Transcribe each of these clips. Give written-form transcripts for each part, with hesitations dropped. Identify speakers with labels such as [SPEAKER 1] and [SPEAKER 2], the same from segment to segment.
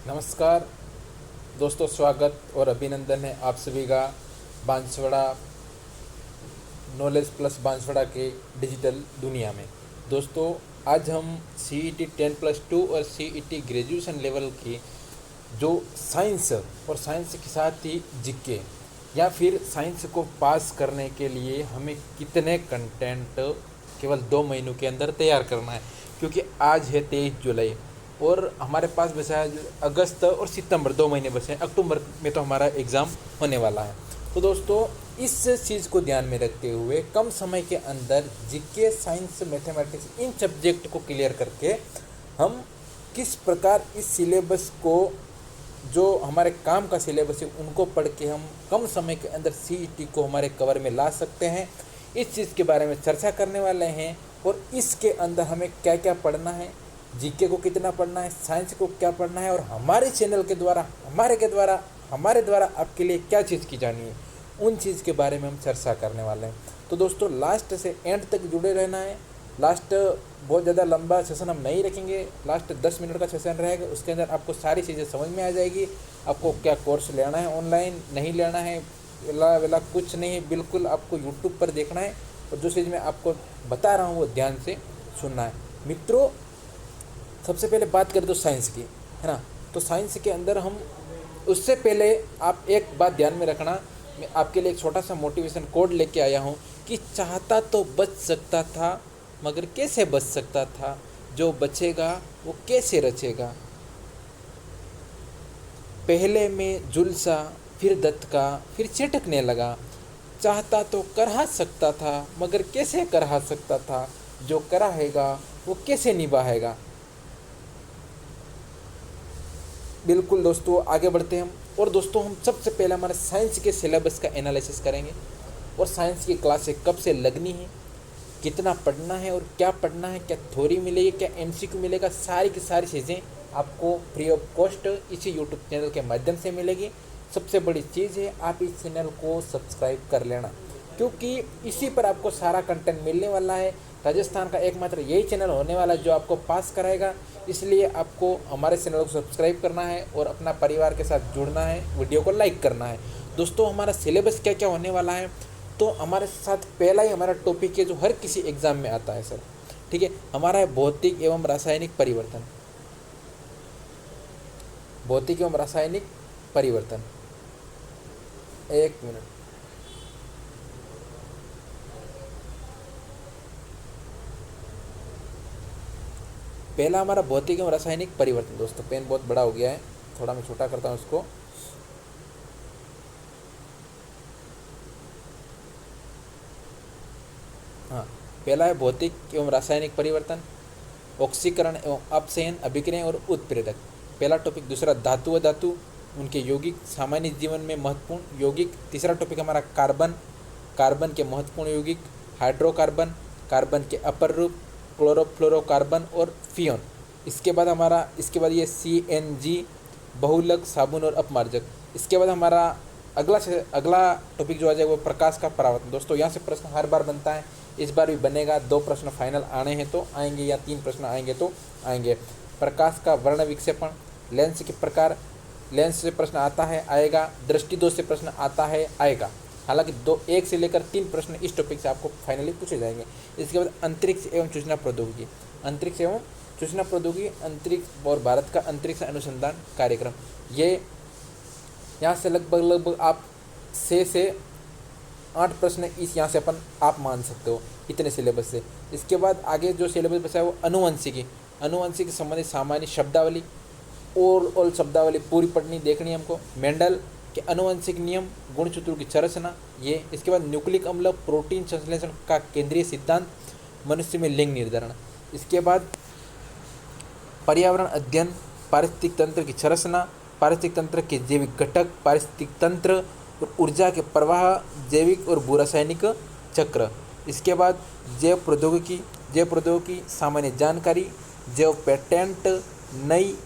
[SPEAKER 1] नमस्कार दोस्तों, स्वागत और अभिनंदन है आप सभी का बांसवाड़ा नॉलेज प्लस बांसवाड़ा के डिजिटल दुनिया में। दोस्तों, आज हम CET 10+2 और CET ग्रेजुएशन लेवल की जो साइंस और साइंस के साथ ही जीके या फिर साइंस को पास करने के लिए हमें कितने कंटेंट केवल 2 महीनों के अंदर तैयार करना है, क्योंकि आज है 23 जुलाई और हमारे पास बचा है अगस्त और सितंबर, 2 महीने बचे हैं। अक्टूबर में तो हमारा एग्ज़ाम होने वाला है। तो दोस्तों, इस चीज़ को ध्यान में रखते हुए कम समय के अंदर जीके, साइंस, मैथमेटिक्स इन सब्जेक्ट को क्लियर करके हम किस प्रकार इस सिलेबस को, जो हमारे काम का सिलेबस है, उनको पढ़ के हम कम समय के अंदर CET को हमारे कवर में ला सकते हैं, इस चीज़ के बारे में चर्चा करने वाले हैं। और इसके अंदर हमें क्या क्या पढ़ना है, जीके को कितना पढ़ना है, साइंस को क्या पढ़ना है, और हमारे चैनल के द्वारा हमारे द्वारा आपके लिए क्या चीज़ की जानी है, उन चीज़ के बारे में हम चर्चा करने वाले हैं। तो दोस्तों, लास्ट से एंड तक जुड़े रहना है। लास्ट बहुत ज़्यादा लंबा सेशन हम नहीं रखेंगे, लास्ट 10 मिनट का सेशन रहेगा। उसके अंदर आपको सारी चीज़ें समझ में आ जाएगी। आपको क्या कोर्स लेना है, ऑनलाइन नहीं लेना है, वेला कुछ नहीं, बिल्कुल आपको यूट्यूब पर देखना है और जो चीज़ मैं आपको बता रहा हूँ वो ध्यान से सुनना है। मित्रों, सबसे पहले बात करें तो साइंस की, है ना। तो साइंस के अंदर हम, उससे पहले आप एक बात ध्यान में रखना, मैं आपके लिए एक छोटा सा मोटिवेशन कोड लेके आया हूँ कि चाहता तो बच सकता था, मगर कैसे बच सकता था, जो बचेगा वो कैसे रचेगा। पहले में झुलसा, फिर दत्का, फिर चटकने लगा। चाहता तो करहा सकता था, मगर कैसे करहा सकता था, जो कराहेगा वो कैसे निभाएगा। बिल्कुल दोस्तों, आगे बढ़ते हैं हम। और दोस्तों, हम सबसे पहले हमारे साइंस के सिलेबस का एनालिसिस करेंगे और साइंस की क्लासें कब से लगनी है, कितना पढ़ना है और क्या पढ़ना है, क्या थ्योरी मिलेगी, क्या MCQ मिलेगा, सारी की सारी चीज़ें आपको फ्री ऑफ कॉस्ट इसी यूट्यूब चैनल के माध्यम से मिलेगी। सबसे बड़ी चीज़ है, आप इस चैनल को सब्सक्राइब कर लेना, क्योंकि इसी पर आपको सारा कंटेंट मिलने वाला है। राजस्थान का एकमात्र यही चैनल होने वाला है जो आपको पास कराएगा। इसलिए आपको हमारे चैनल को सब्सक्राइब करना है और अपना परिवार के साथ जुड़ना है, वीडियो को लाइक करना है। दोस्तों, हमारा सिलेबस क्या क्या होने वाला है, तो हमारे साथ पहला ही हमारा टॉपिक है जो हर किसी एग्ज़ाम में आता है सर, ठीक है। हमारा है भौतिक एवं रासायनिक परिवर्तन। भौतिक एवं रासायनिक परिवर्तन, एक मिनट। पहला हमारा भौतिक एवं रासायनिक परिवर्तन। दोस्तों, पेन बहुत बड़ा हो गया है, थोड़ा मैं छोटा करता हूँ उसको। हाँ, पहला है भौतिक एवं रासायनिक परिवर्तन, ऑक्सीकरण एवं अपचयन, अभिक्रिया और उत्प्रेरक, पहला टॉपिक। दूसरा धातु व धातु, उनके यौगिक, सामान्य जीवन में महत्वपूर्ण यौगिक। तीसरा टॉपिक हमारा कार्बन, कार्बन के महत्वपूर्ण यौगिक, हाइड्रोकार्बन, कार्बन के अपर रूप, क्लोरोफ्लोरोकार्बन और फियोन। इसके बाद ये CNG, बहुलक, साबुन और अपमार्जक। इसके बाद हमारा अगला टॉपिक जो आ जाएगा वो प्रकाश का परावर्तन। दोस्तों, यहाँ से प्रश्न हर बार बनता है, इस बार भी बनेगा। 2 प्रश्न फाइनल आने हैं तो आएंगे, या 3 प्रश्न आएंगे तो आएंगे। प्रकाश का वर्ण विक्षेपण, लेंस के प्रकार, लेंस से प्रश्न आता है, आएगा। दृष्टि दोष से प्रश्न आता है, आएगा। हालांकि 1 से लेकर 3 प्रश्न इस टॉपिक से आपको फाइनली पूछे जाएंगे। इसके बाद अंतरिक्ष एवं सूचना प्रौद्योगिकी, अंतरिक्ष एवं सूचना प्रौद्योगिकी, अंतरिक्ष और भारत का अंतरिक्ष अनुसंधान कार्यक्रम। ये यहाँ से लगभग आप 6 से 8 प्रश्न इस यहाँ से आप मान सकते हो, इतने सिलेबस से। इसके बाद आगे जो सिलेबस बचा है वो अनुवंशिकी, अनुवंशिकी संबंधित सामान्य शब्दावली, और शब्दावली पूरी पढ़नी, देखनी है हमको। मेंडल के अनुवंशिक नियम, गुणसूत्रों की संरचना, ये। इसके बाद न्यूक्लिक अम्ल, प्रोटीन संश्लेषण का केंद्रीय सिद्धांत, मनुष्य में लिंग निर्धारण। इसके बाद पर्यावरण अध्ययन, पारिस्थितिक तंत्र की संरचना, पारिस्थितिक तंत्र के जैविक घटक, पारिस्थितिक तंत्र और ऊर्जा के प्रवाह, जैविक और भूरासायनिक चक्र। इसके बाद जैव प्रौद्योगिकी, सामान्य जानकारी, जैव पेटेंट, नई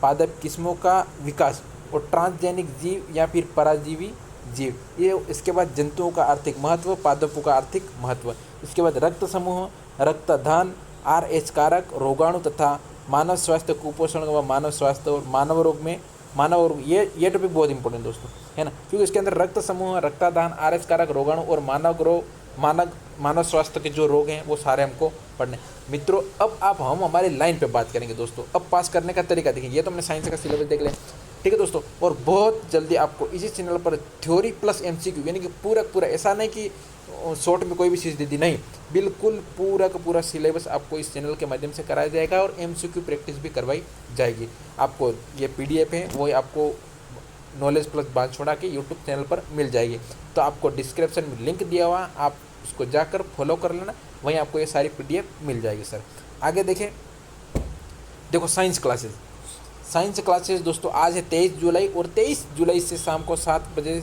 [SPEAKER 1] पादप किस्मों का विकास और ट्रांसजेनिक जीव या फिर पराजीवी जीव, ये। इसके बाद जंतुओं का आर्थिक महत्व, पादपों का आर्थिक महत्व। इसके बाद रक्त समूह, रक्तदान, RH कारक, रोगाणु तथा मानव स्वास्थ्य, कुपोषण व मानव स्वास्थ्य और मानव रोग में मानव रोग, ये टॉपिक बहुत इंपॉर्टेंट दोस्तों, है ना, क्योंकि इसके अंदर रक्त समूह, रक्तादान, RH कारक, रोगाणु और मानव स्वास्थ्य के जो रोग हैं वो सारे हमको पढ़ने। मित्रों अब हम हमारी लाइन पे बात करेंगे दोस्तों। अब पास करने का तरीका देखिए, ये तो हमने साइंस का सिलेबस देख लिया, ठीक है दोस्तों। और बहुत जल्दी आपको इसी चैनल पर थ्योरी प्लस MCQ, यानी कि पूरा ऐसा नहीं कि शॉर्ट में कोई भी चीज़ दे दी, नहीं, बिल्कुल पूरा का पूरा सिलेबस आपको इस चैनल के माध्यम से कराया जाएगा और MCQ प्रैक्टिस भी करवाई जाएगी। आपको ये PDF है वो आपको नॉलेज प्लस बांसवाड़ा के यूट्यूब चैनल पर मिल जाएगी। तो आपको डिस्क्रिप्शन में लिंक दिया हुआ, आप उसको जाकर फॉलो कर लेना, वहीं आपको ये सारी PDF मिल जाएगी सर। आगे देखें, देखो साइंस क्लासेस दोस्तों आज है 23 जुलाई और 23 जुलाई से शाम को 7 बजे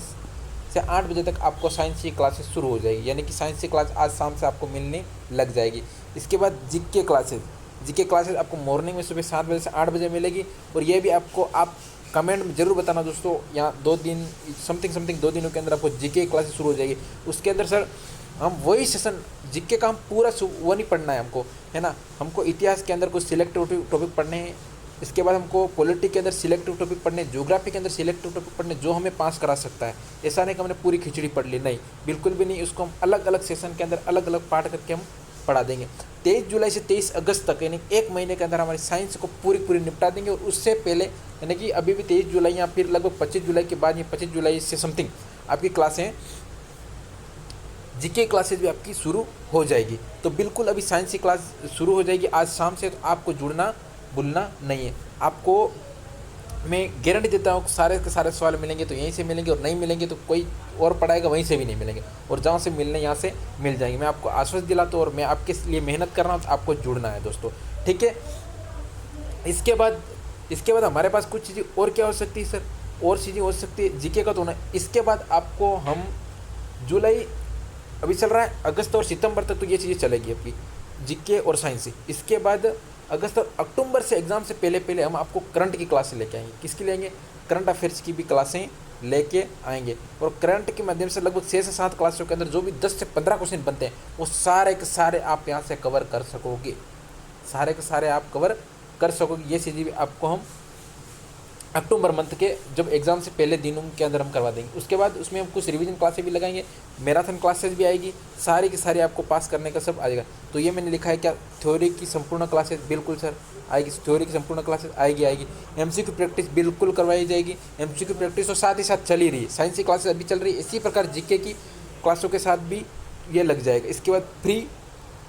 [SPEAKER 1] से 8 बजे तक आपको साइंस की क्लासेस शुरू हो जाएगी, यानी कि साइंस की क्लास आज शाम से आपको मिलने लग जाएगी। इसके बाद जीके क्लासेस आपको मॉर्निंग में सुबह 7 बजे से 8 बजे मिलेगी। और ये भी आप कमेंट में जरूर बताना दोस्तों, यहाँ 2 दिन समथिंग 2 दिनों के अंदर आपको जीके क्लासेस शुरू हो जाएगी। उसके अंदर सर हम वही सेशन जीके का हम पूरा वो नहीं पढ़ना है हमको, है ना, हमको इतिहास के अंदर कुछ सिलेक्टिव टॉपिक पढ़ने हैं। इसके बाद हमको पॉलिटी के अंदर सिलेक्टिव टॉपिक पढ़ने, ज्योग्राफी के अंदर सिलेक्टिव टॉपिक पढ़ने, जो हमें पास करा सकता है। ऐसा नहीं कि हमने पूरी खिचड़ी पढ़ ली, नहीं, बिल्कुल भी नहीं। उसको हम अलग अलग सेशन के अंदर अलग अलग पार्ट करके हम पढ़ा देंगे। 23 जुलाई से 23 अगस्त तक, यानी 1 महीने के अंदर हमारी साइंस को पूरी निपटा देंगे। और उससे पहले यानी कि अभी भी 23 जुलाई या फिर लगभग 25 जुलाई के बाद, या 25 जुलाई से समथिंग आपकी क्लासें जीके क्लासेज भी आपकी शुरू हो जाएगी। तो बिल्कुल अभी साइंस की क्लास शुरू हो जाएगी आज शाम से, तो आपको जुड़ना भूलना नहीं है। आपको मैं गारंटी देता हूँ सारे के सारे सवाल मिलेंगे तो यहीं से मिलेंगे, और नहीं मिलेंगे तो कोई और पढ़ाएगा वहीं से भी नहीं मिलेंगे, और जहाँ से मिलने यहाँ से मिल जाएंगे। मैं आपको आश्वस्त दिलाता हूँ और मैं आपके लिए मेहनत कर रहा हूँ, तो आपको जुड़ना है दोस्तों, ठीक है। इसके बाद हमारे पास कुछ चीज़ें और क्या हो सकती है सर, और चीज़ें हो सकती है जीके का तो ना। इसके बाद आपको हम जुलाई अभी चल रहा है, अगस्त और सितंबर तक तो ये चीज़ें चलेगी आपकी जीके और साइंस। इसके बाद अगस्त और अक्टूबर से एग्ज़ाम से पहले हम आपको करंट की क्लासें लेके आएंगे। किसकी लेंगे? करंट अफेयर्स की भी क्लासें लेके आएंगे। और करंट के माध्यम से लगभग 6 से 7 क्लासों के अंदर जो भी 10 से 15 क्वेश्चन बनते हैं वो सारे के सारे आप यहाँ से कवर कर सकोगे, सारे के सारे आप कवर कर सकोगे। ये चीज़ें भी आपको हम अक्टूबर मंथ के जब एग्ज़ाम से पहले दिनों के अंदर हम करवा देंगे। उसके बाद उसमें हम कुछ रिवीजन क्लासेस भी लगाएंगे, मैराथन क्लासेस भी आएगी, सारी की सारी आपको पास करने का सब आएगा। तो ये मैंने लिखा है क्या, थ्योरी की संपूर्ण क्लासेस, बिल्कुल सर आएगी, थ्योरी की संपूर्ण क्लासेस आएगी। MCQ प्रैक्टिस बिल्कुल करवाई जाएगी। MCQ प्रैक्टिस तो साथ ही साथ चल ही रही है, साइंस की क्लासेस अभी चल रही है, इसी प्रकार जीके की क्लासों के साथ भी ये लग जाएगा। इसके बाद फ्री,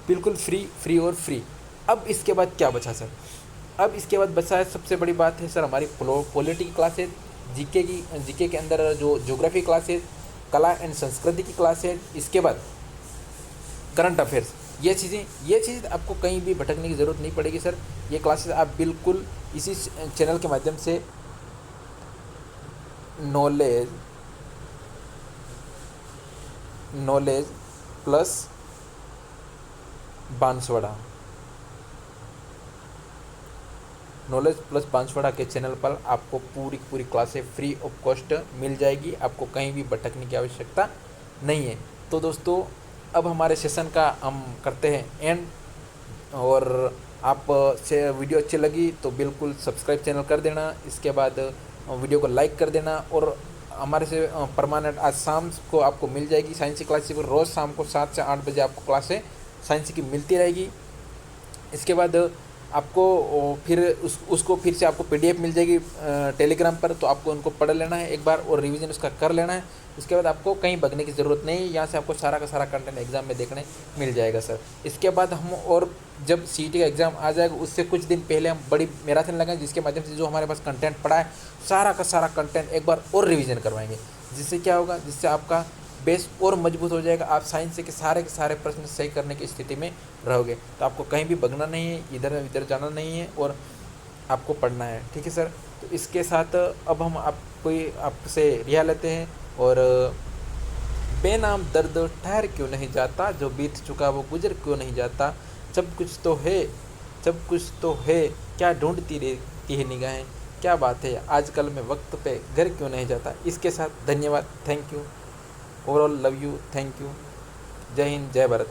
[SPEAKER 1] बिल्कुल फ्री और फ्री। अब इसके बाद क्या बचा सर? अब इसके बाद बचा है सबसे बड़ी बात है सर हमारी पॉलिटी की क्लासेज, जीके के अंदर जो ज्योग्राफी क्लासेज, कला एंड संस्कृति की क्लासेज, इसके बाद करंट अफेयर्स। ये चीज़ें आपको कहीं भी भटकने की ज़रूरत नहीं पड़ेगी सर। ये क्लासेज आप बिल्कुल इसी चैनल के माध्यम से नॉलेज प्लस बांसवाड़ा के चैनल पर आपको पूरी क्लासें फ्री ऑफ कॉस्ट मिल जाएगी। आपको कहीं भी भटकने की आवश्यकता नहीं है। तो दोस्तों अब हमारे सेशन का हम करते हैं एंड, और आप से वीडियो अच्छी लगी तो बिल्कुल सब्सक्राइब चैनल कर देना। इसके बाद वीडियो को लाइक कर देना, और हमारे से परमानेंट आज शाम को आपको मिल जाएगी साइंस की क्लास। रोज़ शाम को 7 से 8 बजे आपको क्लासें साइंस की मिलती रहेगी। इसके बाद आपको फिर उसको फिर से आपको PDF मिल जाएगी टेलीग्राम पर, तो आपको उनको पढ़ लेना है एक बार और रिवीजन उसका कर लेना है। उसके बाद आपको कहीं भगने की ज़रूरत नहीं, यहाँ से आपको सारा का सारा कंटेंट एग्जाम में देखने मिल जाएगा सर। इसके बाद हम और जब CET का एग्ज़ाम आ जाएगा उससे कुछ दिन पहले हम बड़ी मैराथन लगाएंगे, जिसके माध्यम से जो हमारे पास कंटेंट पड़ा है सारा का सारा कंटेंट एक बार और रिविज़न करवाएंगे। जिससे क्या होगा, जिससे आपका बेस और मजबूत हो जाएगा। आप साइंस के सारे प्रश्न सही करने की स्थिति में रहोगे। तो आपको कहीं भी भगना नहीं है, इधर जाना नहीं है, और आपको पढ़ना है, ठीक है सर। तो इसके साथ अब हम आपसे रिहा लेते हैं, और बेनाम दर्द ठहर क्यों नहीं जाता, जो बीत चुका वो गुजर क्यों नहीं जाता, सब कुछ तो है क्या ढूंढती रहती है निगाहें, क्या बात है आजकल मैं वक्त पे घर क्यों नहीं जाता। इसके साथ धन्यवाद, thank you, overall love you, thank you, जय हिंद, जय भारत।